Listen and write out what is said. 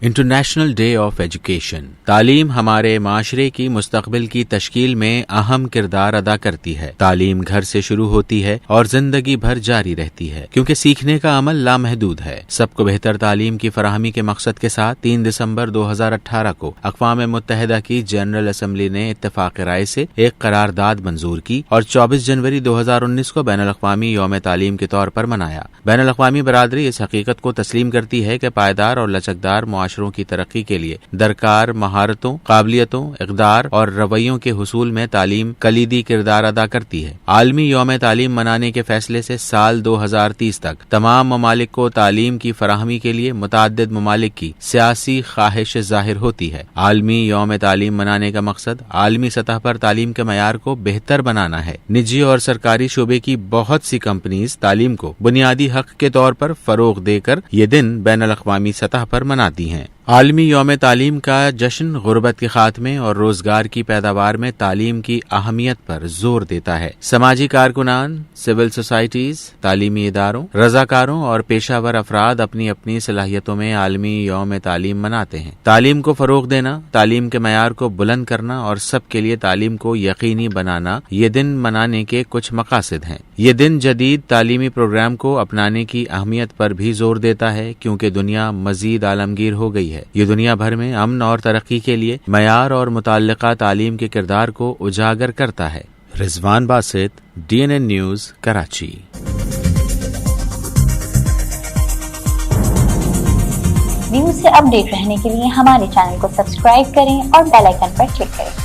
International day of education. تعلیم ہمارے معاشرے کی مستقبل کی تشکیل میں اہم کردار ادا کرتی ہے۔ تعلیم گھر سے شروع ہوتی ہے اور زندگی بھر جاری رہتی ہے، کیونکہ سیکھنے کا عمل لامحدود ہے۔ سب کو بہتر تعلیم کی فراہمی کے مقصد کے ساتھ 3 دسمبر 2018 کو اقوام متحدہ کی جنرل اسمبلی نے اتفاق رائے سے ایک قرارداد منظور کی اور 24 جنوری 2019 کو بین الاقوامی یوم تعلیم کے طور پر منایا۔ بین الاقوامی برادری اس حقیقت کو تسلیم کرتی ہے کہ پائیدار اور لچکدار معاشروں کی ترقی کے لیے درکار مہارتوں، قابلیتوں، اقدار اور رویوں کے حصول میں تعلیم کلیدی کردار ادا کرتی ہے۔ عالمی یوم تعلیم منانے کے فیصلے سے سال 2030 تک تمام ممالک کو تعلیم کی فراہمی کے لیے متعدد ممالک کی سیاسی خواہش ظاہر ہوتی ہے۔ عالمی یوم تعلیم منانے کا مقصد عالمی سطح پر تعلیم کے معیار کو بہتر بنانا ہے۔ نجی اور سرکاری شعبے کی بہت سی کمپنیز تعلیم کو بنیادی حق کے طور پر فروغ دے کر یہ دن بین الاقوامی سطح پر مناتی ہیں۔ عالمی یوم تعلیم کا جشن غربت کے خاتمے اور روزگار کی پیداوار میں تعلیم کی اہمیت پر زور دیتا ہے۔ سماجی کارکنان، سول سوسائٹیز، تعلیمی اداروں، رضاکاروں اور پیشہ ور افراد اپنی اپنی صلاحیتوں میں عالمی یوم تعلیم مناتے ہیں۔ تعلیم کو فروغ دینا، تعلیم کے معیار کو بلند کرنا اور سب کے لیے تعلیم کو یقینی بنانا یہ دن منانے کے کچھ مقاصد ہیں۔ یہ دن جدید تعلیمی پروگرام کو اپنانے کی اہمیت پر بھی زور دیتا ہے، کیونکہ دنیا مزید عالمگیر ہو گئی ہے۔ یہ دنیا بھر میں امن اور ترقی کے لیے معیار اور متعلقہ تعلیم کے کردار کو اجاگر کرتا ہے۔ Rizwan Basit, DNN news, Karachi. News سے اپ ڈیٹ رہنے کے لیے ہمارے چینل کو سبسکرائب کریں اور بیل آئیکن پر کلک کریں۔